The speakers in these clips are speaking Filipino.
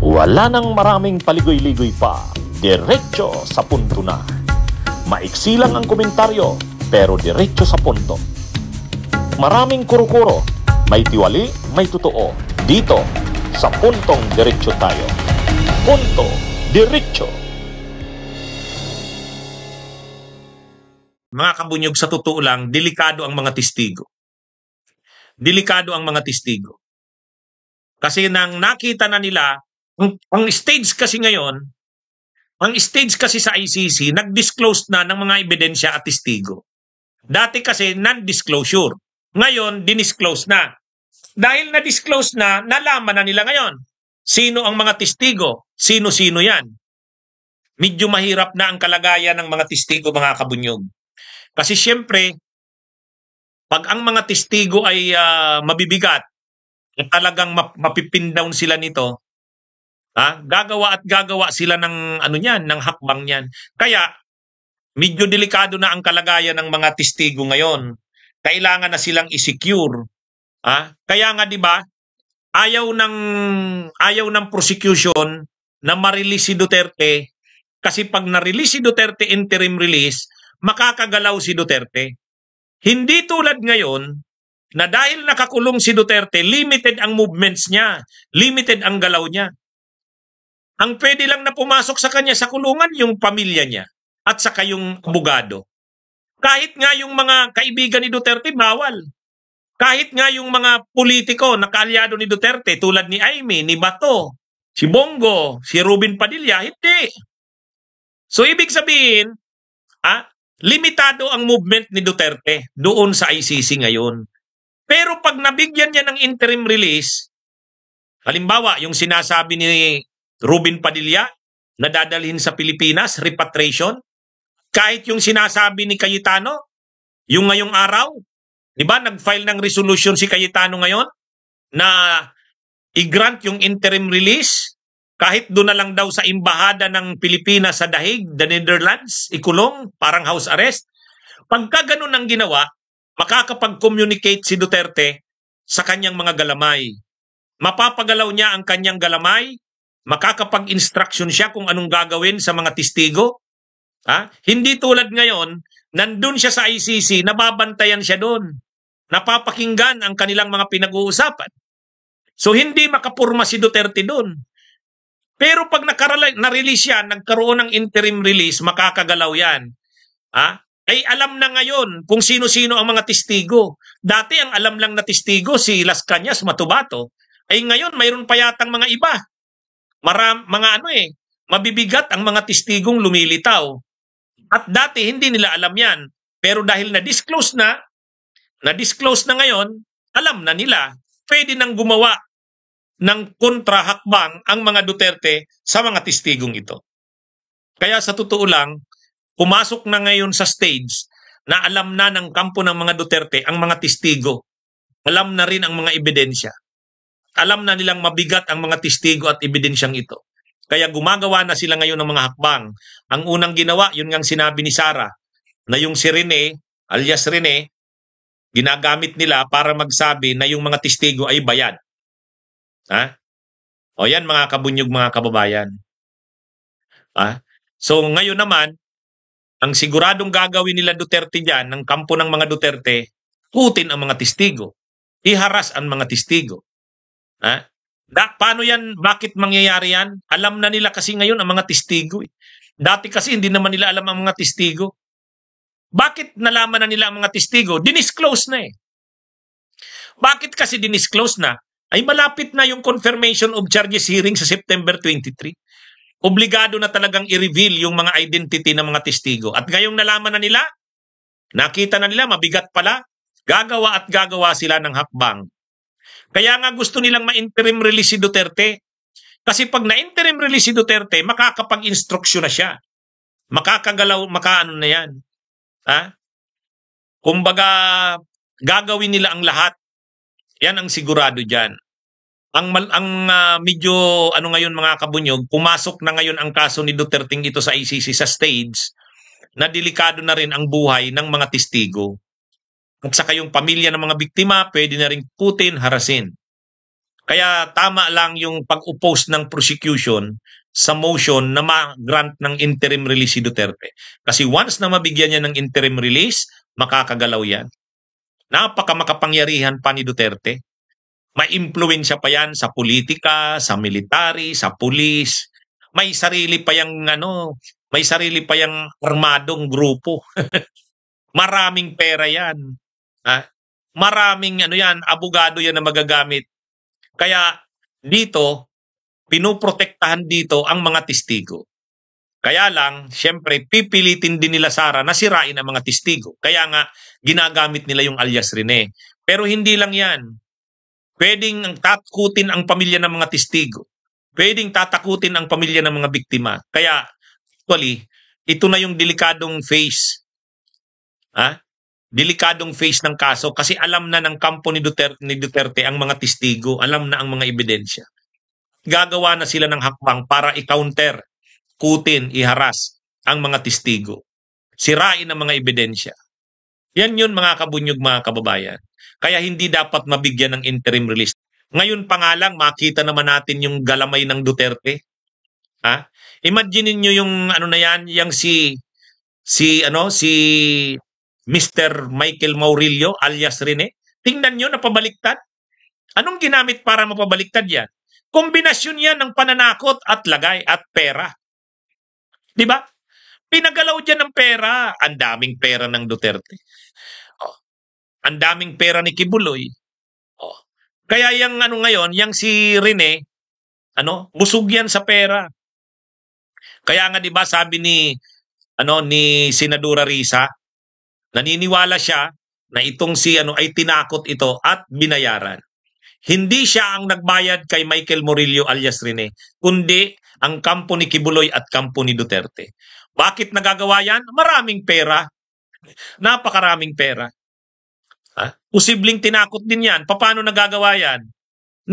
Wala nang maraming paligoy-ligoy pa, diretso sa punto na. Maiksi lang ang komentaryo, pero diretso sa punto. Maraming kuro-kuro, may tiwali, may totoo. Dito, sa puntong diretso tayo. Punto, diretso. Mga kabunyog, sa totoo lang, delikado ang mga testigo. Delikado ang mga testigo. Kasi nang nakita na nila, ang stage kasi ngayon, ang stage kasi sa ICC, nag-disclose na ng mga ebidensya at testigo. Dati kasi non-disclosure. Ngayon, dinisclose na. Dahil na-disclose na, nalaman na nila ngayon. Sino ang mga testigo? Sino-sino yan? Medyo mahirap na ang kalagayan ng mga testigo, mga kabunyog. Kasi siyempre, pag ang mga testigo ay mabibigat, talagang mapipin down sila nito, gagawa at gagawa sila ng ng hakbang niyan. Kaya medyo delikado na ang kalagayan ng mga testigo ngayon. Kailangan na silang i-secure. Kaya nga 'di ba, ayaw ng prosecution na ma-release si Duterte, kasi pag na-release si Duterte interim release, makakagalaw si Duterte. Hindi tulad ngayon na dahil nakakulong si Duterte, limited ang movements niya, limited ang galaw niya. Ang pwede lang na pumasok sa kanya sa kulungan, yung pamilya niya at saka yung abogado. Kahit nga yung mga kaibigan ni Duterte, bawal. Kahit nga yung mga politiko na kaalyado ni Duterte, tulad ni Aimee, ni Bato, si Bongo, si Robin Padilla, hindi. So ibig sabihin, limitado ang movement ni Duterte doon sa ICC ngayon. Pero pag nabigyan niya ng interim release, halimbawa yung sinasabi ni Robin Padilla na dadalhin sa Pilipinas, repatriation, kahit yung sinasabi ni Cayetano, yung ngayong araw, di ba, nag-file ng resolution si Cayetano ngayon na i-grant yung interim release, kahit doon na lang daw sa embahada ng Pilipinas sa The Hague, the Netherlands, ikulong, parang house arrest. Pagka ganun ang ginawa, makakapag-communicate si Duterte sa kanyang mga galamay. Mapapagalaw niya ang kanyang galamay, makakapag-instruction siya kung anong gagawin sa mga testigo. Hindi tulad ngayon, nandun siya sa ICC, nababantayan siya doon. Napapakinggan ang kanilang mga pinag-uusapan. So hindi makapurma si Duterte doon. Pero pag na-release yan, nagkaroon ng interim release, makakagalaw yan. Ay alam na ngayon kung sino-sino ang mga testigo. Dati ang alam lang na testigo si Las Cañas, Matubato. Ay ngayon mayroon pa yatang mga iba. Mabibigat ang mga testigong lumilitaw. At dati hindi nila alam yan. Pero dahil na-disclose na ngayon, alam na nila, pwede nang gumawa ng kontrahakbang ang mga Duterte sa mga testigong ito. Kaya sa totoo lang, pumasok na ngayon sa stage na alam na ng kampo ng mga Duterte ang mga testigo. Alam na rin ang mga ebidensya. Alam na nilang mabigat ang mga testigo at ebidensyang ito. Kaya gumagawa na sila ngayon ng mga hakbang. Ang unang ginawa, yun ngang sinabi ni Sara, na yung si Rene, alias Rene, ginagamit nila para magsabi na yung mga testigo ay bayad. O yan mga kabunyog, mga kababayan. So ngayon naman, ang siguradong gagawin nila Duterte dyan, ng kampo ng mga Duterte, kutin ang mga testigo. Iharas ang mga testigo. Paano yan? Bakit mangyayari yan? Alam na nila kasi ngayon ang mga testigo. Dati kasi hindi naman nila alam ang mga testigo. Bakit nalaman na nila ang mga testigo? Dinisclose na eh. Bakit kasi dinisclose na? Ay malapit na yung confirmation of charges hearing sa September 23. Obligado na talagang i-reveal yung mga identity ng mga testigo. At ngayong nalaman na nila, nakita na nila, mabigat pala, gagawa at gagawa sila ng hakbang. Kaya nga gusto nilang ma-interim release si Duterte. Kasi pag na-interim release si Duterte, makakapag-instruksyon na siya. Makakagalaw, makaano na yan. Kumbaga, gagawin nila ang lahat. Yan ang sigurado dyan. Ang medyo ngayon mga kabunyog, pumasok na ngayon ang kaso ni Duterte ito sa ICC sa stage na delikado na rin ang buhay ng mga testigo. At saka yung pamilya ng mga biktima, pwede na rin kutin, harasin. Kaya tama lang yung pag-oppose ng prosecution sa motion na ma-grant ng interim release si Duterte. Kasi once na mabigyan niya ng interim release, makakagalaw yan. Napaka-makapangyarihan pa ni Duterte. May-impluwensya pa yan sa politika, sa military, sa pulis. May sarili pa yang armadong grupo. Maraming pera yan. Maraming abogado yan na magagamit. Kaya dito, pinoprotektahan dito ang mga testigo. Kaya lang, syempre, pipilitin din nila Sara na sirain ang mga testigo. Kaya nga, ginagamit nila yung alias Rene. Pero hindi lang yan. Pwedeng tatakutin ang pamilya ng mga testigo. Pwedeng tatakutin ang pamilya ng mga biktima. Kaya, actually, ito na yung delikadong phase. Delikadong phase ng kaso kasi alam na ng kampo ni Duterte ang mga testigo, alam na ang mga ebidensya. Gagawa na sila ng hakbang para i-counter, kutin, iharas ang mga testigo. Sirain ang mga ebidensya. Yan yun mga kabunyog, mga kababayan. Kaya hindi dapat mabigyan ng interim release. Ngayon pa nga lang, makita naman natin yung galamay ng Duterte. Imagine niyo yung yung si Mr. Michael Maurilio alias Rene. Tingnan nyo, napabaliktad. Anong ginamit para mapabaliktad yan? Kombinasyon yan ng pananakot at lagay at pera. Diba? Pinagalaw dyan ng pera. Ang daming pera ng Duterte. Ang daming pera ni Kibuloy. Kaya yung ngayon, yung si Rene, busog yan sa pera. Kaya nga 'di ba sabi ni Senadora Risa, naniniwala siya na itong si ay tinakot ito at binayaran. Hindi siya ang nagbayad kay Michael Murillo alias Rene, kundi ang kampo ni Kibuloy at kampo ni Duterte. Bakit nagagawa yan? Maraming pera. Napakaraming pera. Posibleng tinakot din yan. Paano nagagawa yan?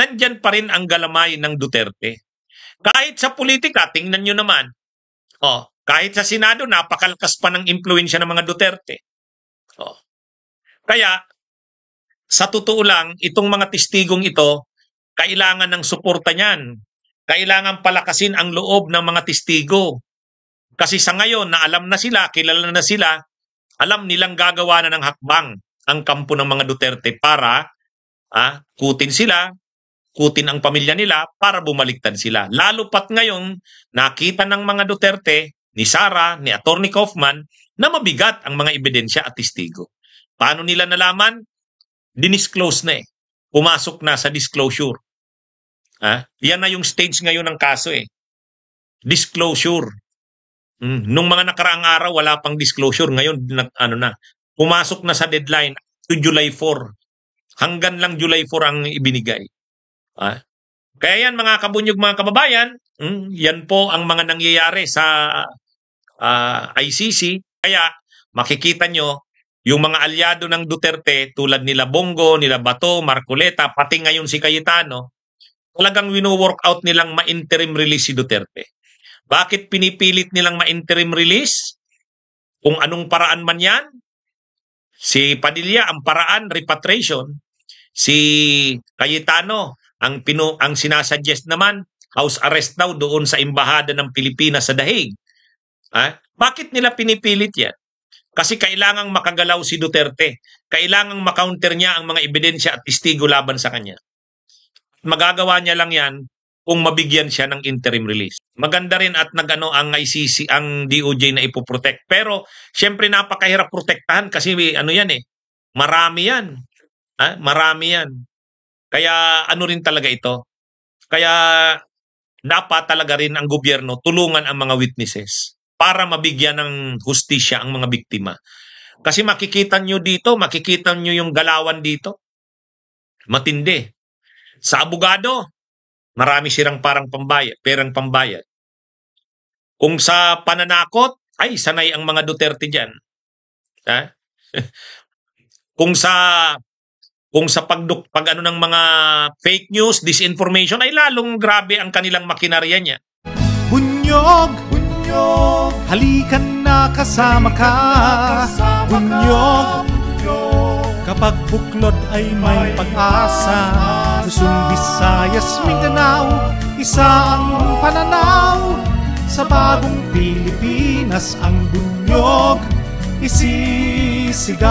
Nandyan pa rin ang galamay ng Duterte. Kahit sa politika, tingnan nyo naman. Kahit sa Senado, napakalakas pa ng impluensya ng mga Duterte. Kaya, sa totoo lang, itong mga testigong ito, kailangan ng suporta niyan. Kailangan palakasin ang loob ng mga testigo. Kasi sa ngayon, na alam na sila, kilala na sila, alam nilang gagawa na ng hakbang ang kampo ng mga Duterte para kutin sila, kutin ang pamilya nila para bumaliktad sila. Lalo pat ngayon, nakita ng mga Duterte, ni Sara, ni Atty. Kaufman, na mabigat ang mga ebidensya at testigo. Paano nila nalaman? Dinisclose na Pumasok na sa disclosure. Yan na yung stage ngayon ng kaso Disclosure. Nung mga nakaraang araw, wala pang disclosure. Ngayon, pumasok na sa deadline to July 4. Hanggang lang July 4 ang ibinigay. Kaya yan mga kabunyog, mga kababayan, yan po ang mga nangyayari sa ICC. Kaya makikita nyo, yung mga alyado ng Duterte tulad nila Bongo, nila Bato, Marcoleta, pati ngayon si Cayetano, talagang wino-work out nilang ma-interim release si Duterte. Bakit pinipilit nilang ma-interim release? Kung anong paraan man yan, si Padilla, ang paraan, repatriation. Si Cayetano, ang sinasuggest naman, house arrest daw doon sa Embahada ng Pilipinas sa The Hague. Bakit nila pinipilit yan? Kasi kailangang makagalaw si Duterte. Kailangang makounter niya ang mga ebidensya at testigo laban sa kanya. Magagawa niya lang yan kung mabigyan siya ng interim release. Maganda rin at ang ICC, ang DOJ na ipoprotect. Pero, syempre napakahirap protektahan kasi marami yan. Marami yan. Kaya rin talaga ito. Kaya dapat talaga rin ang gobyerno tulungan ang mga witnesses para mabigyan ng hustisya ang mga biktima. Kasi makikita nyo yung galawan dito. Matindi. Sa abogado, marami sirang perang pambayad. Kung sa pananakot, ay sanay ang mga Duterte dyan. Kung sa ng mga fake news, disinformation, ay lalong grabe ang kanilang makinarya niya. Bunyog, halikan na kasama ka. Bunyog, Kapag buklod ay may pag-asa, Luzon, Visayas, Mindanao, isa ang pananaw. Sa bagong Pilipinas ang bunyog isisigaw.